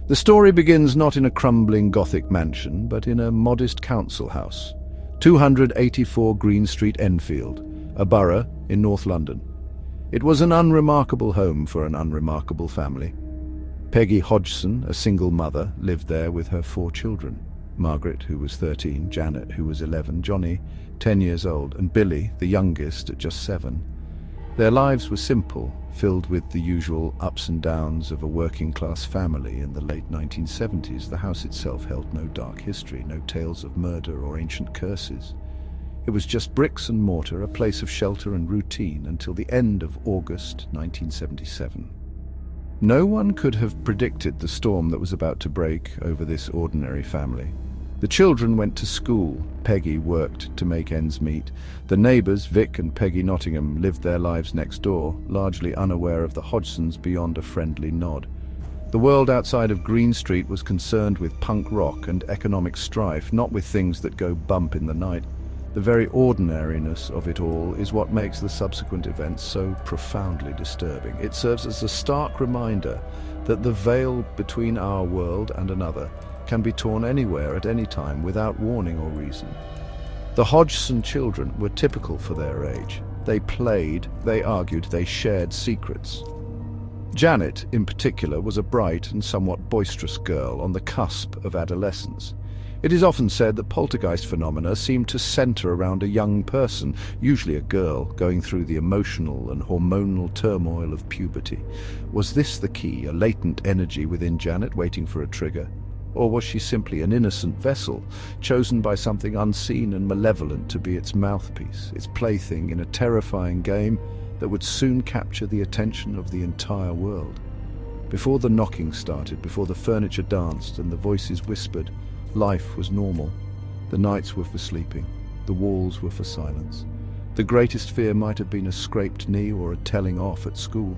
The story begins not in a crumbling Gothic mansion, but in a modest council house, 284 Green Street, Enfield, a borough in North London. It was an unremarkable home for an unremarkable family. Peggy Hodgson, a single mother, lived there with her 4 children. Margaret, who was 13, Janet, who was 11, Johnny, 10 years old, and Billy, the youngest, at just 7. Their lives were simple, filled with the usual ups and downs of a working-class family in the late 1970s. The house itself held no dark history, no tales of murder or ancient curses. It was just bricks and mortar, a place of shelter and routine until the end of August 1977. No one could have predicted the storm that was about to break over this ordinary family. The children went to school. Peggy worked to make ends meet. The neighbours, Vic and Peggy Nottingham, lived their lives next door, largely unaware of the Hodgsons beyond a friendly nod. The world outside of Green Street was concerned with punk rock and economic strife, not with things that go bump in the night. The very ordinariness of it all is what makes the subsequent events so profoundly disturbing. It serves as a stark reminder that the veil between our world and another can be torn anywhere at any time without warning or reason. The Hodgson children were typical for their age. They played, they argued, they shared secrets. Janet, in particular, was a bright and somewhat boisterous girl on the cusp of adolescence. It is often said that poltergeist phenomena seem to center around a young person, usually a girl, going through the emotional and hormonal turmoil of puberty. Was this the key, a latent energy within Janet waiting for a trigger? Or was she simply an innocent vessel, chosen by something unseen and malevolent to be its mouthpiece, its plaything in a terrifying game that would soon capture the attention of the entire world? Before the knocking started, before the furniture danced and the voices whispered, life was normal. The nights were for sleeping, the walls were for silence. The greatest fear might have been a scraped knee or a telling off at school,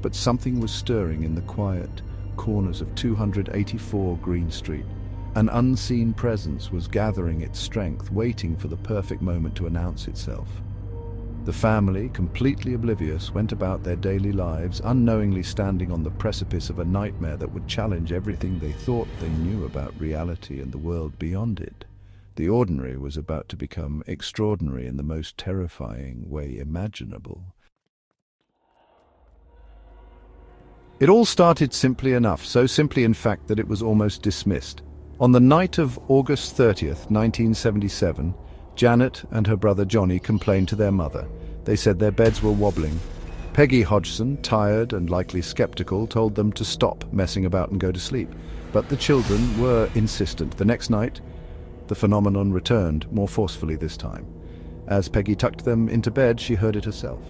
but something was stirring in the quiet corners of 284 Green Street. An unseen presence was gathering its strength, waiting for the perfect moment to announce itself. The family, completely oblivious, went about their daily lives, unknowingly standing on the precipice of a nightmare that would challenge everything they thought they knew about reality and the world beyond it. The ordinary was about to become extraordinary in the most terrifying way imaginable. It all started simply enough, so simply in fact that it was almost dismissed. On the night of August 30th, 1977, Janet and her brother Johnny complained to their mother. They said their beds were wobbling. Peggy Hodgson, tired and likely skeptical, told them to stop messing about and go to sleep. But the children were insistent. The next night, the phenomenon returned, more forcefully this time. As Peggy tucked them into bed, she heard it herself.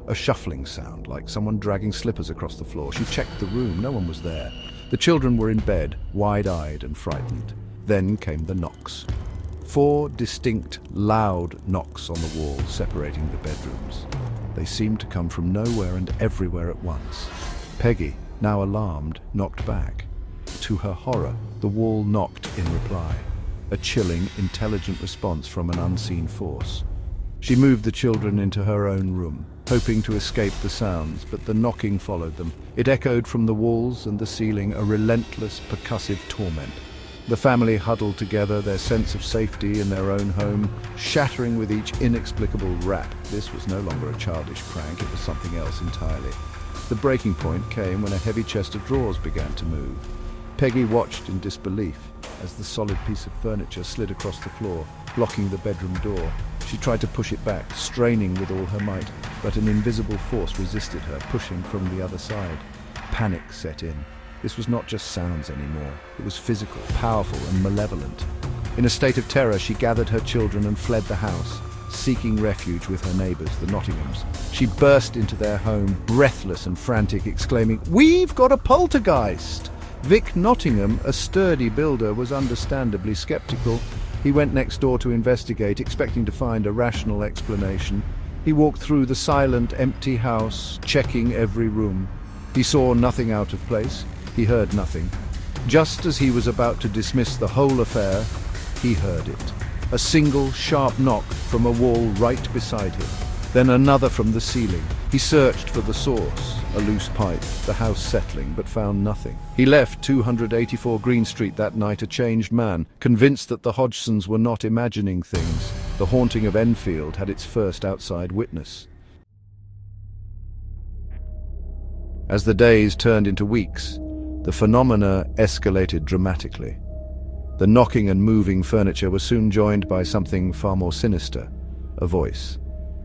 A shuffling sound, like someone dragging slippers across the floor. She checked the room. No one was there. The children were in bed, wide-eyed and frightened. Then came the knocks. 4 distinct, loud knocks on the wall separating the bedrooms. They seemed to come from nowhere and everywhere at once. Peggy, now alarmed, knocked back. To her horror, the wall knocked in reply. A chilling, intelligent response from an unseen force. She moved the children into her own room, hoping to escape the sounds, but the knocking followed them. It echoed from the walls and the ceiling, a relentless, percussive torment. The family huddled together, their sense of safety in their own home shattering with each inexplicable rap. This was no longer a childish prank, it was something else entirely. The breaking point came when a heavy chest of drawers began to move. Peggy watched in disbelief as the solid piece of furniture slid across the floor, blocking the bedroom door. She tried to push it back, straining with all her might, but an invisible force resisted her, pushing from the other side. Panic set in. This was not just sounds anymore. It was physical, powerful, and malevolent. In a state of terror, she gathered her children and fled the house, seeking refuge with her neighbours, the Nottinghams. She burst into their home, breathless and frantic, exclaiming, "We've got a poltergeist!" Vic Nottingham, a sturdy builder, was understandably skeptical. He went next door to investigate, expecting to find a rational explanation. He walked through the silent, empty house, checking every room. He saw nothing out of place. He heard nothing. Just as he was about to dismiss the whole affair, he heard it. A single, sharp knock from a wall right beside him. Then another from the ceiling. He searched for the source, a loose pipe, the house settling, but found nothing. He left 284 Green Street that night a changed man, convinced that the Hodgsons were not imagining things. The haunting of Enfield had its first outside witness. As the days turned into weeks, the phenomena escalated dramatically. The knocking and moving furniture was soon joined by something far more sinister, a voice.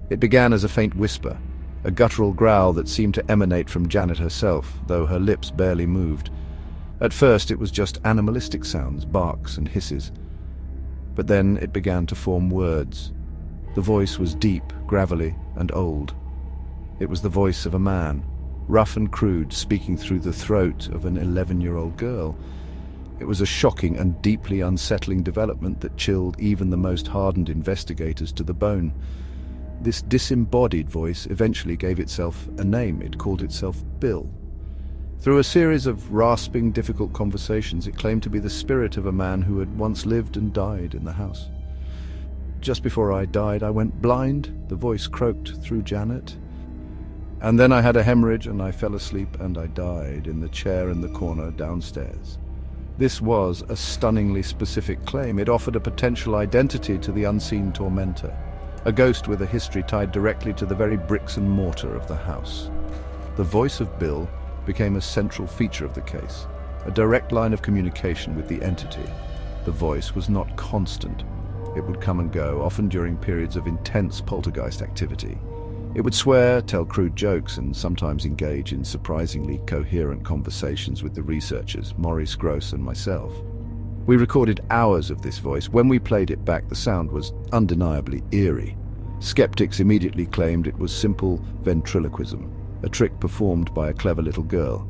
It began as a faint whisper, a guttural growl that seemed to emanate from Janet herself, though her lips barely moved. At first it was just animalistic sounds, barks and hisses. But then it began to form words. The voice was deep, gravelly, and old. It was the voice of a man, rough and crude, speaking through the throat of an 11-year-old girl. It was a shocking and deeply unsettling development that chilled even the most hardened investigators to the bone. This disembodied voice eventually gave itself a name. It called itself Bill. Through a series of rasping, difficult conversations, it claimed to be the spirit of a man who had once lived and died in the house. "Just before I died, I went blind," the voice croaked through Janet. "And then I had a hemorrhage and I fell asleep and I died in the chair in the corner downstairs." This was a stunningly specific claim. It offered a potential identity to the unseen tormentor, a ghost with a history tied directly to the very bricks and mortar of the house. The voice of Bill became a central feature of the case, a direct line of communication with the entity. The voice was not constant. It would come and go, often during periods of intense poltergeist activity. It would swear, tell crude jokes, and sometimes engage in surprisingly coherent conversations with the researchers, Maurice Grosse and myself. We recorded hours of this voice. When we played it back, the sound was undeniably eerie. Skeptics immediately claimed it was simple ventriloquism, a trick performed by a clever little girl.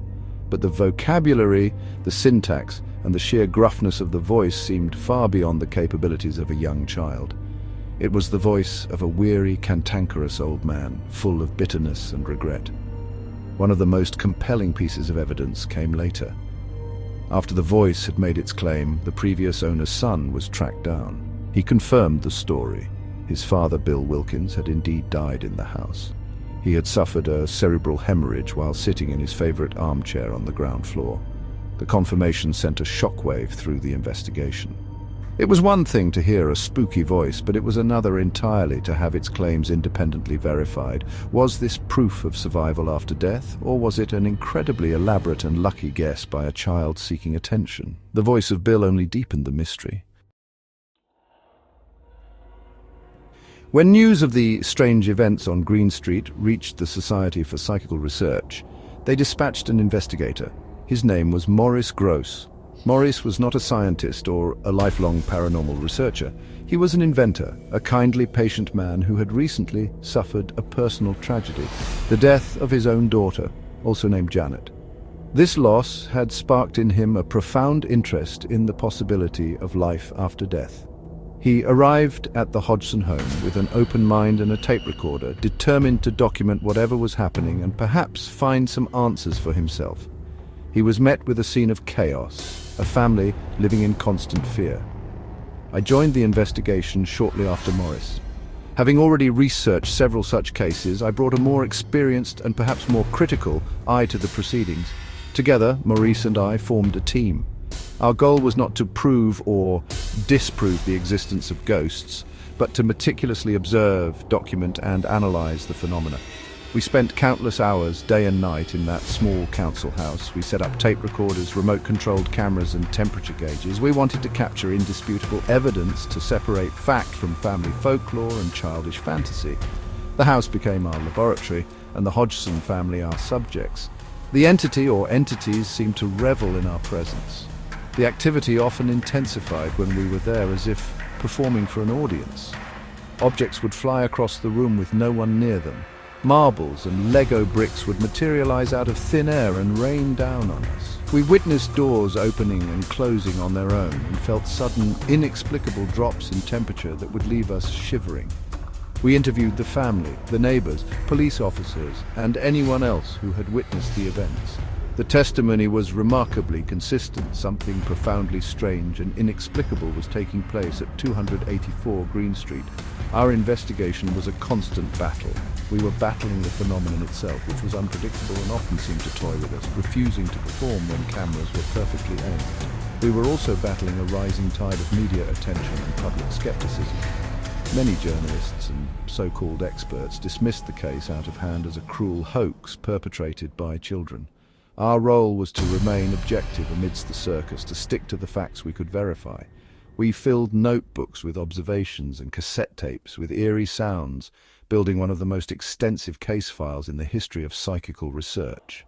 But the vocabulary, the syntax, and the sheer gruffness of the voice seemed far beyond the capabilities of a young child. It was the voice of a weary, cantankerous old man, full of bitterness and regret. One of the most compelling pieces of evidence came later. After the voice had made its claim, the previous owner's son was tracked down. He confirmed the story. His father, Bill Wilkins, had indeed died in the house. He had suffered a cerebral hemorrhage while sitting in his favorite armchair on the ground floor. The confirmation sent a shockwave through the investigation. It was one thing to hear a spooky voice, but it was another entirely to have its claims independently verified. Was this proof of survival after death, or was it an incredibly elaborate and lucky guess by a child seeking attention? The voice of Bill only deepened the mystery. When news of the strange events on Green Street reached the Society for Psychical Research, they dispatched an investigator. His name was Maurice Grosse. Maurice was not a scientist or a lifelong paranormal researcher. He was an inventor, a kindly, patient man who had recently suffered a personal tragedy, the death of his own daughter, also named Janet. This loss had sparked in him a profound interest in the possibility of life after death. He arrived at the Hodgson home with an open mind and a tape recorder, determined to document whatever was happening and perhaps find some answers for himself. He was met with a scene of chaos, a family living in constant fear. I joined the investigation shortly after Maurice. Having already researched several such cases, I brought a more experienced and perhaps more critical eye to the proceedings. Together, Maurice and I formed a team. Our goal was not to prove or disprove the existence of ghosts, but to meticulously observe, document, and analyze the phenomena. We spent countless hours, day and night, in that small council house. We set up tape recorders, remote-controlled cameras, and temperature gauges. We wanted to capture indisputable evidence to separate fact from family folklore and childish fantasy. The house became our laboratory, and the Hodgson family our subjects. The entity or entities seemed to revel in our presence. The activity often intensified when we were there, as if performing for an audience. Objects would fly across the room with no one near them. Marbles and Lego bricks would materialize out of thin air and rain down on us. We witnessed doors opening and closing on their own and felt sudden, inexplicable drops in temperature that would leave us shivering. We interviewed the family, the neighbors, police officers, and anyone else who had witnessed the events. The testimony was remarkably consistent. Something profoundly strange and inexplicable was taking place at 284 Green Street. Our investigation was a constant battle. We were battling the phenomenon itself, which was unpredictable and often seemed to toy with us, refusing to perform when cameras were perfectly aimed. We were also battling a rising tide of media attention and public skepticism. Many journalists and so-called experts dismissed the case out of hand as a cruel hoax perpetrated by children. Our role was to remain objective amidst the circus, to stick to the facts we could verify. We filled notebooks with observations and cassette tapes with eerie sounds, building one of the most extensive case files in the history of psychical research.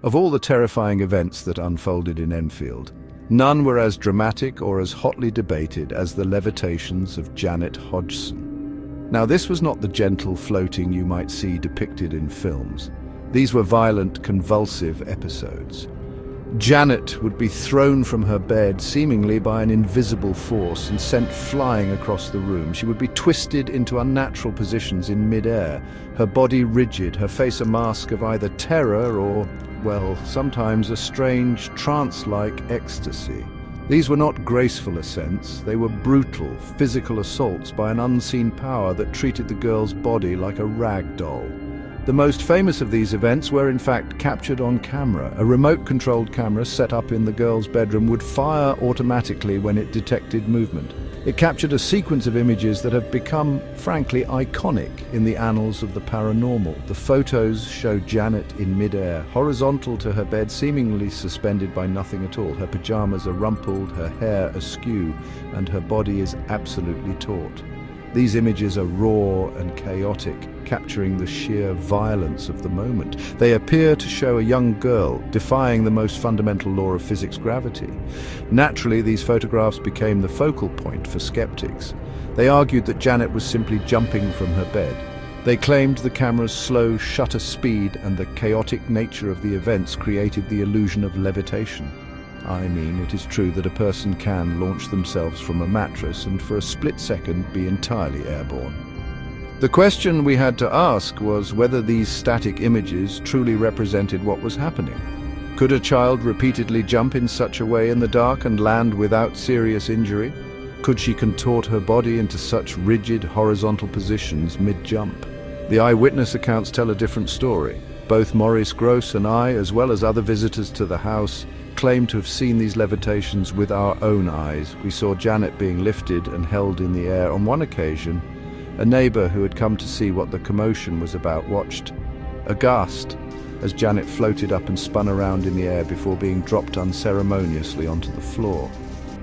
Of all the terrifying events that unfolded in Enfield, none were as dramatic or as hotly debated as the levitations of Janet Hodgson. Now, this was not the gentle floating you might see depicted in films. These were violent, convulsive episodes. Janet would be thrown from her bed, seemingly by an invisible force, and sent flying across the room. She would be twisted into unnatural positions in mid-air, her body rigid, her face a mask of either terror or, well, sometimes a strange, trance-like ecstasy. These were not graceful ascents, they were brutal, physical assaults by an unseen power that treated the girl's body like a rag doll. The most famous of these events were in fact captured on camera. A remote-controlled camera set up in the girl's bedroom would fire automatically when it detected movement. It captured a sequence of images that have become, frankly, iconic in the annals of the paranormal. The photos show Janet in mid-air, horizontal to her bed, seemingly suspended by nothing at all. Her pajamas are rumpled, her hair askew, and her body is absolutely taut. These images are raw and chaotic, capturing the sheer violence of the moment. They appear to show a young girl defying the most fundamental law of physics, gravity. Naturally, these photographs became the focal point for skeptics. They argued that Janet was simply jumping from her bed. They claimed the camera's slow shutter speed and the chaotic nature of the events created the illusion of levitation. I mean, it is true that a person can launch themselves from a mattress and for a split second be entirely airborne. The question we had to ask was whether these static images truly represented what was happening. Could a child repeatedly jump in such a way in the dark and land without serious injury? Could she contort her body into such rigid horizontal positions mid-jump? The eyewitness accounts tell a different story. Both Maurice Grosse and I, as well as other visitors to the house, claim to have seen these levitations with our own eyes. We saw Janet being lifted and held in the air. On one occasion, a neighbor who had come to see what the commotion was about watched, aghast, as Janet floated up and spun around in the air before being dropped unceremoniously onto the floor.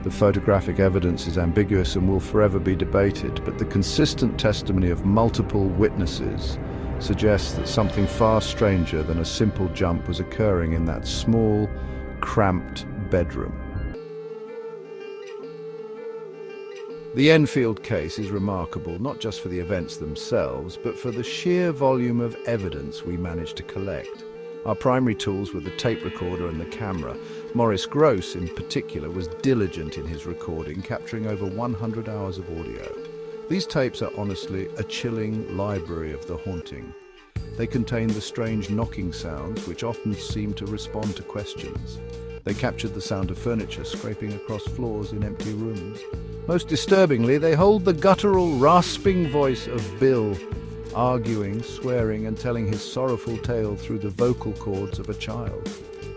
The photographic evidence is ambiguous and will forever be debated, but the consistent testimony of multiple witnesses suggests that something far stranger than a simple jump was occurring in that small, cramped bedroom. The Enfield case is remarkable not just for the events themselves, but for the sheer volume of evidence we managed to collect. Our primary tools were the tape recorder and the camera. Maurice Grosse, in particular, was diligent in his recording, capturing over 100 hours of audio. These tapes are honestly a chilling library of the haunting. They contain the strange knocking sounds which often seem to respond to questions. They captured the sound of furniture scraping across floors in empty rooms. Most disturbingly, they hold the guttural, rasping voice of Bill, arguing, swearing, and telling his sorrowful tale through the vocal cords of a child.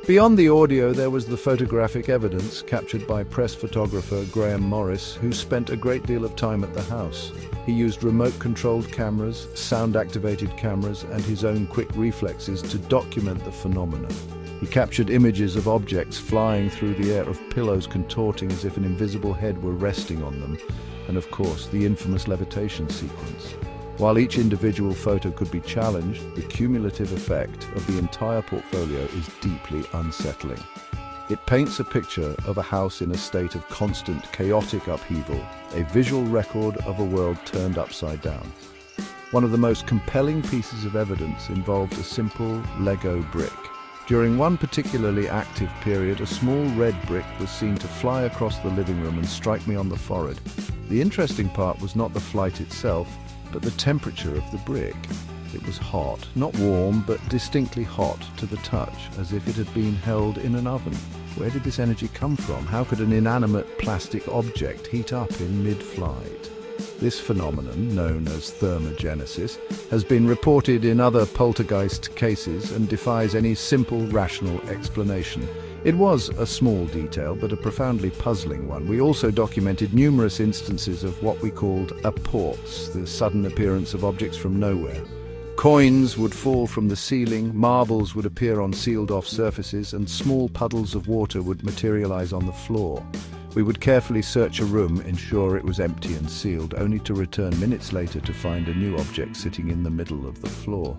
Beyond the audio, there was the photographic evidence captured by press photographer Graham Morris, who spent a great deal of time at the house. He used remote-controlled cameras, sound-activated cameras, and his own quick reflexes to document the phenomenon. He captured images of objects flying through the air, of pillows contorting as if an invisible head were resting on them, and of course, the infamous levitation sequence. While each individual photo could be challenged, the cumulative effect of the entire portfolio is deeply unsettling. It paints a picture of a house in a state of constant, chaotic upheaval, a visual record of a world turned upside down. One of the most compelling pieces of evidence involved a simple Lego brick. During one particularly active period, a small red brick was seen to fly across the living room and strike me on the forehead. The interesting part was not the flight itself, but the temperature of the brick. It was hot, not warm, but distinctly hot to the touch, as if it had been held in an oven. Where did this energy come from? How could an inanimate plastic object heat up in mid-flight? This phenomenon, known as thermogenesis, has been reported in other poltergeist cases and defies any simple, rational explanation. It was a small detail, but a profoundly puzzling one. We also documented numerous instances of what we called apports, the sudden appearance of objects from nowhere. Coins would fall from the ceiling, marbles would appear on sealed-off surfaces, and small puddles of water would materialize on the floor. We would carefully search a room, ensure it was empty and sealed, only to return minutes later to find a new object sitting in the middle of the floor.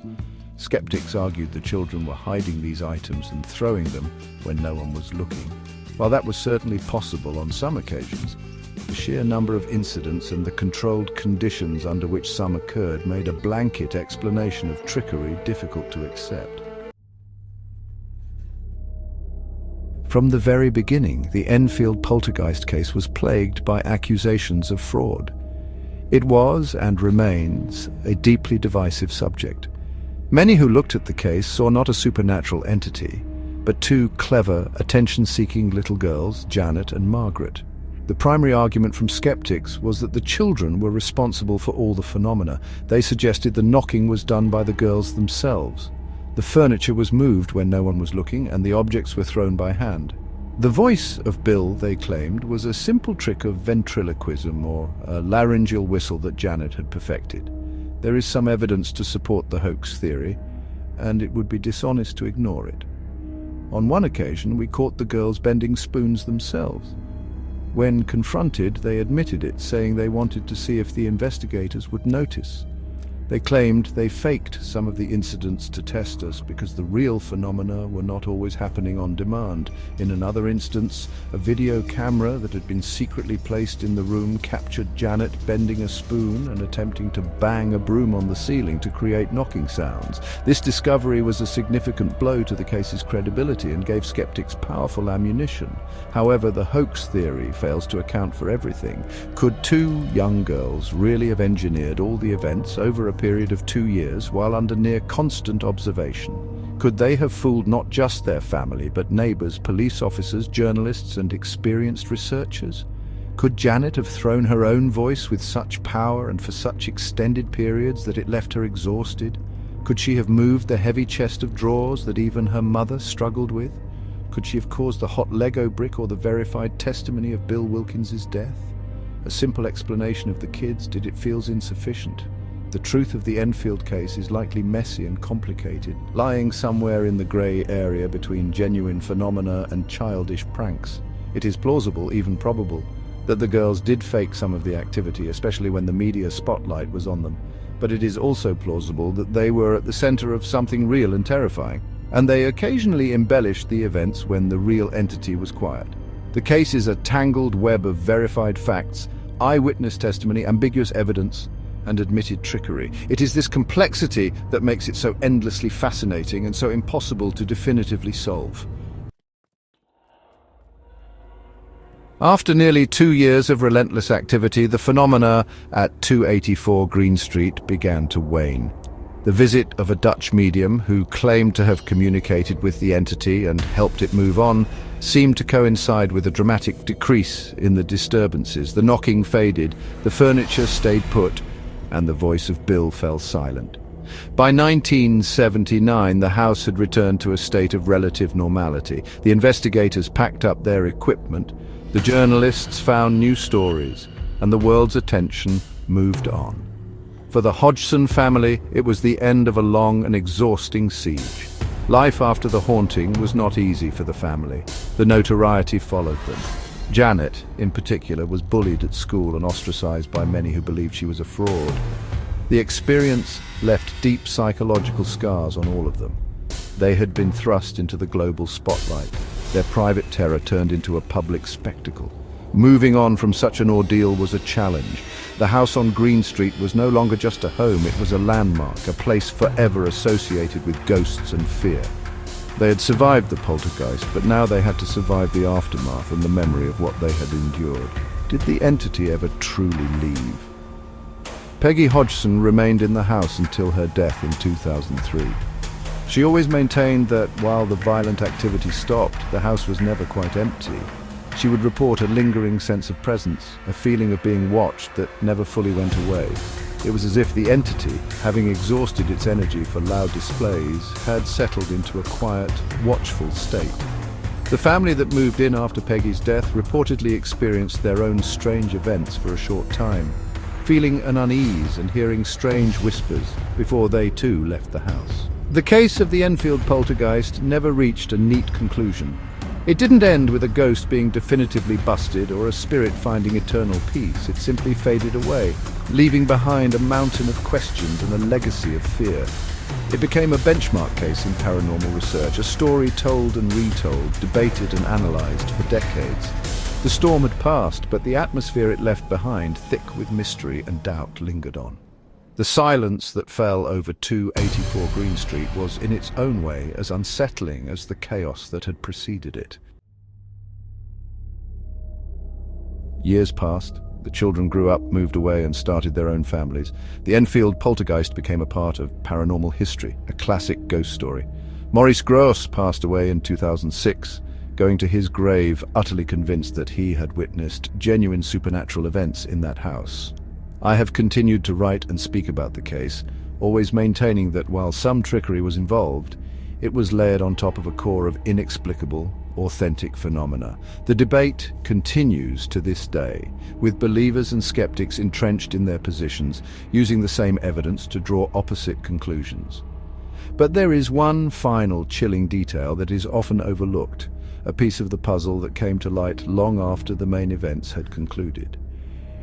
Skeptics argued the children were hiding these items and throwing them when no one was looking. While that was certainly possible on some occasions, the sheer number of incidents and the controlled conditions under which some occurred made a blanket explanation of trickery difficult to accept. From the very beginning, the Enfield poltergeist case was plagued by accusations of fraud. It was, and remains, a deeply divisive subject. Many who looked at the case saw not a supernatural entity, but two clever, attention-seeking little girls, Janet and Margaret. The primary argument from skeptics was that the children were responsible for all the phenomena. They suggested the knocking was done by the girls themselves. The furniture was moved when no one was looking, and the objects were thrown by hand. The voice of Bill, they claimed, was a simple trick of ventriloquism or a laryngeal whistle that Janet had perfected. There is some evidence to support the hoax theory, and it would be dishonest to ignore it. On one occasion, we caught the girls bending spoons themselves. When confronted, they admitted it, saying they wanted to see if the investigators would notice. They claimed they faked some of the incidents to test us because the real phenomena were not always happening on demand. In another instance, a video camera that had been secretly placed in the room captured Janet bending a spoon and attempting to bang a broom on the ceiling to create knocking sounds. This discovery was a significant blow to the case's credibility and gave skeptics powerful ammunition. However, the hoax theory fails to account for everything. Could two young girls really have engineered all the events over a period of 2 years while under near constant observation? Could they have fooled not just their family, but neighbors, police officers, journalists, and experienced researchers? Could Janet have thrown her own voice with such power and for such extended periods that it left her exhausted? Could she have moved the heavy chest of drawers that even her mother struggled with? Could she have caused the hot Lego brick or the verified testimony of Bill Wilkins's death? A simple explanation of the kids, did it feels insufficient. The truth of the Enfield case is likely messy and complicated, lying somewhere in the grey area between genuine phenomena and childish pranks. It is plausible, even probable, that the girls did fake some of the activity, especially when the media spotlight was on them. But it is also plausible that they were at the center of something real and terrifying, and they occasionally embellished the events when the real entity was quiet. The case is a tangled web of verified facts, eyewitness testimony, ambiguous evidence, and admitted trickery. It is this complexity that makes it so endlessly fascinating and so impossible to definitively solve. After nearly 2 years of relentless activity, the phenomena at 284 Green Street began to wane. The visit of a Dutch medium who claimed to have communicated with the entity and helped it move on seemed to coincide with a dramatic decrease in the disturbances. The knocking faded, the furniture stayed put, and the voice of Bill fell silent. By 1979, the house had returned to a state of relative normality. The investigators packed up their equipment, the journalists found new stories, and the world's attention moved on. For the Hodgson family, it was the end of a long and exhausting siege. Life after the haunting was not easy for the family. The notoriety followed them. Janet, in particular, was bullied at school and ostracized by many who believed she was a fraud. The experience left deep psychological scars on all of them. They had been thrust into the global spotlight, their private terror turned into a public spectacle. Moving on from such an ordeal was a challenge. The house on Green Street was no longer just a home, it was a landmark, a place forever associated with ghosts and fear. They had survived the poltergeist, but now they had to survive the aftermath and the memory of what they had endured. Did the entity ever truly leave? Peggy Hodgson remained in the house until her death in 2003. She always maintained that while the violent activity stopped, the house was never quite empty. She would report a lingering sense of presence, a feeling of being watched that never fully went away. It was as if the entity, having exhausted its energy for loud displays, had settled into a quiet, watchful state. The family that moved in after Peggy's death reportedly experienced their own strange events for a short time, feeling an unease and hearing strange whispers before they too left the house. The case of the Enfield poltergeist never reached a neat conclusion. It didn't end with a ghost being definitively busted or a spirit finding eternal peace. It simply faded away, leaving behind a mountain of questions and a legacy of fear. It became a benchmark case in paranormal research, a story told and retold, debated and analysed for decades. The storm had passed, but the atmosphere it left behind, thick with mystery and doubt, lingered on. The silence that fell over 284 Green Street was, in its own way, as unsettling as the chaos that had preceded it. Years passed. The children grew up, moved away, and started their own families. The Enfield poltergeist became a part of paranormal history, a classic ghost story. Maurice Grosse passed away in 2006, going to his grave utterly convinced that he had witnessed genuine supernatural events in that house. I have continued to write and speak about the case, always maintaining that while some trickery was involved, it was layered on top of a core of inexplicable, authentic phenomena. The debate continues to this day, with believers and skeptics entrenched in their positions, using the same evidence to draw opposite conclusions. But there is one final chilling detail that is often overlooked, a piece of the puzzle that came to light long after the main events had concluded.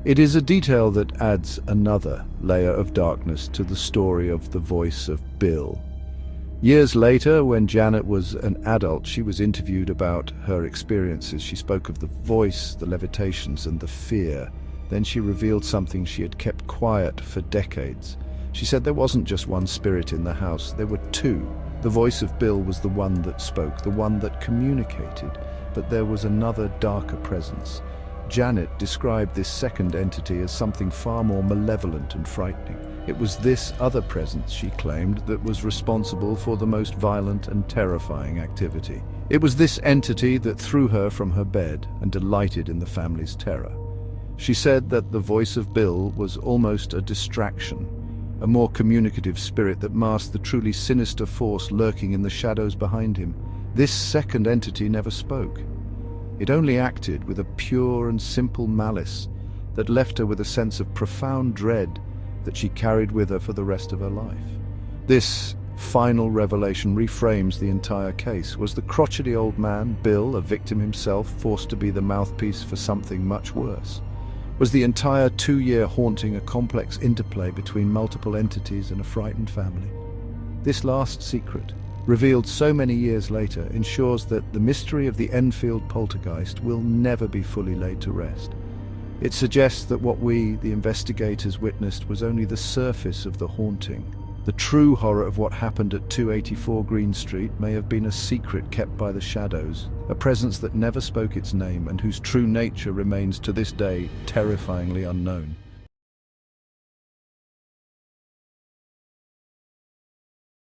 It is a detail that adds another layer of darkness to the story of the voice of Bill. Years later, when Janet was an adult, she was interviewed about her experiences. She spoke of the voice, the levitations, and the fear. Then she revealed something she had kept quiet for decades. She said there wasn't just one spirit in the house, there were two. The voice of Bill was the one that spoke, the one that communicated, but there was another darker presence. Janet described this second entity as something far more malevolent and frightening. It was this other presence, she claimed, that was responsible for the most violent and terrifying activity. It was this entity that threw her from her bed and delighted in the family's terror. She said that the voice of Bill was almost a distraction, a more communicative spirit that masked the truly sinister force lurking in the shadows behind him. This second entity never spoke. It only acted with a pure and simple malice that left her with a sense of profound dread that she carried with her for the rest of her life. This final revelation reframes the entire case. Was the crotchety old man, Bill, a victim himself, forced to be the mouthpiece for something much worse? Was the entire 2-year haunting a complex interplay between multiple entities and a frightened family? This last secret, revealed so many years later, ensures that the mystery of the Enfield poltergeist will never be fully laid to rest. It suggests that what we, the investigators, witnessed was only the surface of the haunting. The true horror of what happened at 284 Green Street may have been a secret kept by the shadows, a presence that never spoke its name and whose true nature remains to this day terrifyingly unknown.